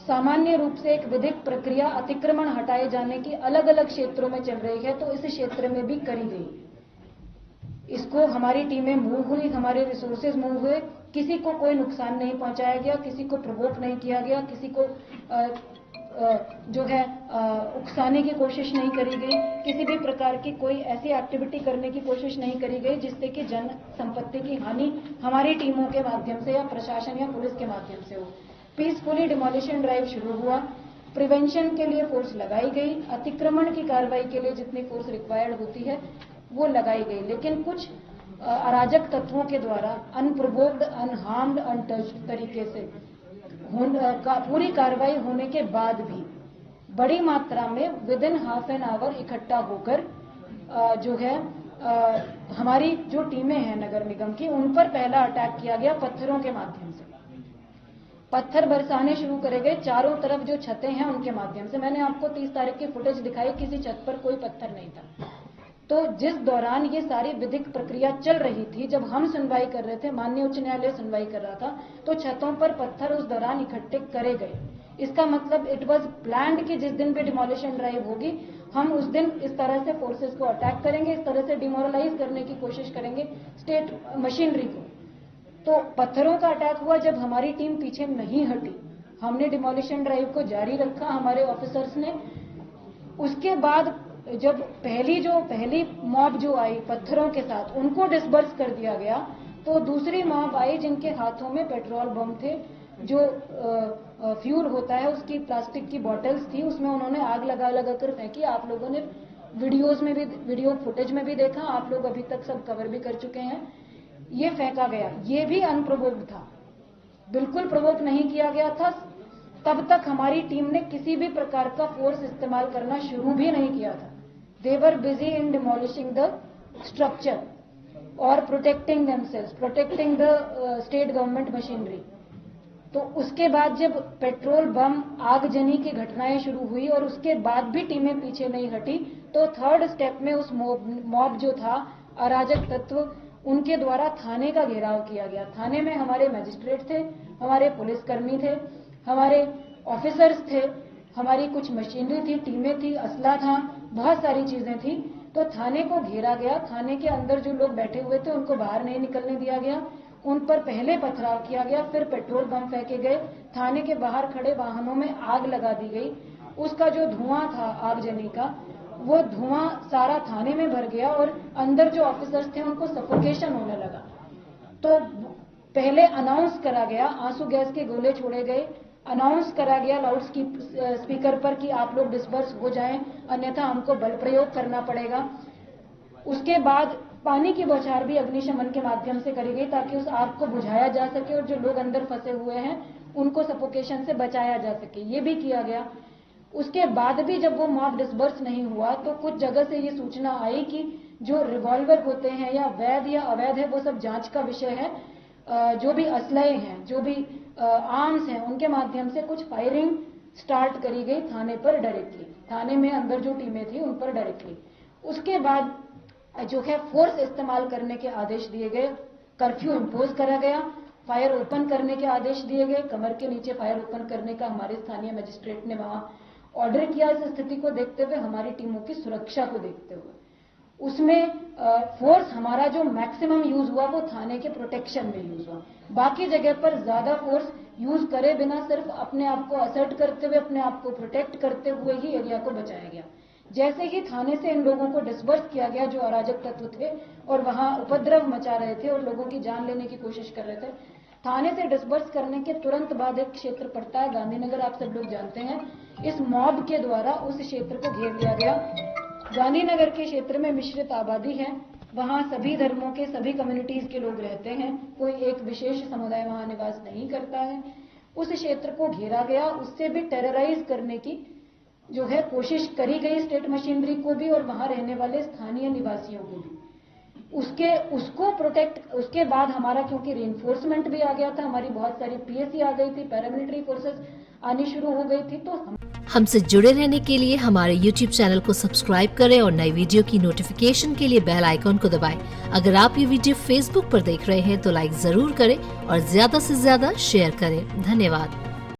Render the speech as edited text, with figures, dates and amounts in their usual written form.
सामान्य रूप से एक विधिक प्रक्रिया अतिक्रमण हटाए जाने की अलग अलग क्षेत्रों में चल रही है, तो इस क्षेत्र में भी करी गई। इसको हमारी टीमें मूव हुई, हमारे रिसोर्सेज मूव हुए, किसी को कोई नुकसान नहीं पहुंचाया गया, किसी को प्रोवोक नहीं किया गया, किसी को उकसाने की कोशिश नहीं करी गई, किसी भी प्रकार की कोई ऐसी एक्टिविटी करने की कोशिश नहीं करी गई जिससे कि जन संपत्ति की हानि हमारी टीमों के माध्यम से या प्रशासन या पुलिस के माध्यम से हो। पीसफुली डिमोलिशन ड्राइव शुरू हुआ, प्रिवेंशन के लिए फोर्स लगाई गई, अतिक्रमण की कार्रवाई के लिए जितनी फोर्स रिक्वायर्ड होती है वो लगाई गई, लेकिन कुछ अराजक तत्वों के द्वारा अनप्रोवोक्ड, अनहार्म्ड, अनटच्ड तरीके से पूरी कार्रवाई होने के बाद भी बड़ी मात्रा में with in half an hour इकट्ठा होकर हमारी जो टीमें हैं नगर निगम की, उन पर पहला अटैक किया गया पत्थरों के माध्यम से। पत्थर बरसाने शुरू करे गए चारों तरफ, जो छतें हैं उनके माध्यम से। मैंने आपको 30 तारीख की फुटेज दिखाई, किसी छत पर कोई पत्थर नहीं था। तो जिस दौरान ये सारी विधिक प्रक्रिया चल रही थी, जब हम सुनवाई कर रहे थे, माननीय उच्च न्यायालय सुनवाई कर रहा था, तो छतों पर पत्थर उस दौरान इकट्ठे करे गए। इसका मतलब इट वाज प्लान्ड कि जिस दिन भी डिमोलिशन ड्राइव होगी, हम उस दिन इस तरह से फोर्सेस को अटैक करेंगे, इस तरह से डिमोरलाइज करने की कोशिश करेंगे स्टेट मशीनरी को। तो पत्थरों का अटैक हुआ जब हमारी टीम पीछे नहीं हटी, हमने डिमोलिशन ड्राइव को जारी रखा, हमारे ऑफिसर्स ने। उसके बाद जब पहली मॉब जो आई पत्थरों के साथ, उनको डिस्बर्स कर दिया गया, तो दूसरी मॉब आई जिनके हाथों में पेट्रोल बम थे, जो फ्यूल होता है उसकी प्लास्टिक की बॉटल्स थी, उसमें उन्होंने आग लगा कर फेंकी। आप लोगों ने वीडियो फुटेज में भी देखा, आप लोग अभी तक सब कवर भी कर चुके हैं। ये फेंका गया, ये भी अनप्रोवोक्ड था, बिल्कुल प्रोवोक नहीं किया गया था। तब तक हमारी टीम ने किसी भी प्रकार का फोर्स इस्तेमाल करना शुरू भी नहीं किया था। They were busy in demolishing the structure और protecting themselves, protecting the state government machinery. तो उसके बाद जब पेट्रोल बम आगजनी की घटनाएं शुरू हुई और उसके बाद भी टीमें पीछे नहीं हटी, तो थर्ड स्टेप में उस मॉब जो था, अराजक तत्व, उनके द्वारा थाने का घेराव किया गया। थाने में हमारे मजिस्ट्रेट थे, हमारे पुलिसकर्मी थे, हमारे ऑफिसर्स थे, हमारी कुछ मशीनरी थी, टीमें थी, असला था, बहुत सारी चीजें थी। तो थाने को घेरा गया, थाने के अंदर जो लोग बैठे हुए थे उनको बाहर नहीं निकलने दिया गया, उन पर पहले पथराव किया गया, फिर पेट्रोल बम फेंके गए, थाने के बाहर खड़े वाहनों में आग लगा दी गई। उसका जो धुआं था आगजनी का, वो धुआं सारा थाने में भर गया और अंदर जो ऑफिसर्स थे उनको सफोकेशन होने लगा। तो पहले अनाउंस करा गया, आंसू गैस के गोले छोड़े गए, अनाउंस करा गया लाउड स्पीकर पर कि आप लोग डिस्पर्स हो जाएं, अन्यथा हमको बल प्रयोग करना पड़ेगा। उसके बाद पानी की बौछार भी अग्निशमन के माध्यम से करी गई ताकि उस आग को बुझाया जा सके और जो लोग अंदर फंसे हुए हैं उनको सफोकेशन से बचाया जा सके, ये भी किया गया। उसके बाद भी जब वो मॉब डिस्बर्स नहीं हुआ, तो कुछ जगह से ये सूचना आई कि जो रिवॉल्वर होते हैं या वैध या अवैध है, वो सब जांच का विषय है। जो भी असलहे हैं, जो भी आर्म्स हैं, उनके माध्यम से कुछ फायरिंग स्टार्ट करी गई थाने पर डायरेक्टली, थाने में अंदर जो टीमें थी उन पर डायरेक्टली। उसके बाद जो है फोर्स इस्तेमाल करने के आदेश दिए गए, कर्फ्यू इम्पोज करा गया, फायर ओपन करने के आदेश दिए गए, कमर के नीचे फायर ओपन करने का हमारे स्थानीय मजिस्ट्रेट ने वहां ऑर्डर किया। इस स्थिति को देखते हुए, हमारी टीमों की सुरक्षा को देखते हुए, उसमें फोर्स हमारा जो मैक्सिमम यूज हुआ वो थाने के प्रोटेक्शन में यूज हुआ। बाकी जगह पर ज्यादा फोर्स यूज करे बिना सिर्फ अपने आप को असर्ट करते हुए, अपने आप को प्रोटेक्ट करते हुए ही एरिया को बचाया गया। जैसे ही थाने से इन लोगों को डिस्बर्स किया गया जो अराजक तत्व थे और वहां उपद्रव मचा रहे थे और लोगों की जान लेने की कोशिश कर रहे थे, थाने से डिस्बर्स करने के तुरंत बाद एक क्षेत्र पड़ता है गांधीनगर, आप सब लोग जानते हैं। इस मॉब के द्वारा उस क्षेत्र को घेर लिया गया। गांधीनगर के क्षेत्र में मिश्रित आबादी है, वहां सभी धर्मों के, सभी कम्युनिटीज के लोग रहते हैं, कोई एक विशेष समुदाय वहां निवास नहीं करता है। उस क्षेत्र को घेरा गया, उससे भी टेरराइज करने की जो है कोशिश करी गई स्टेट मशीनरी को भी और वहां रहने वाले स्थानीय निवासियों को भी। उसको प्रोटेक्ट, उसके बाद हमारा क्योंकि रेनफोर्समेंट भी आ गया था, हमारी बहुत सारी पीएसी आ गई थी, पैरामिलिट्री फोर्सेस आनी शुरू हो गई थी। तो हमसे जुड़े रहने के लिए हमारे YouTube चैनल को सब्सक्राइब करें और नई वीडियो की नोटिफिकेशन के लिए बेल आइकॉन को दबाएं। अगर आप ये वीडियो Facebook पर देख रहे हैं तो लाइक जरूर करें और ज्यादा से ज्यादा शेयर करें। धन्यवाद।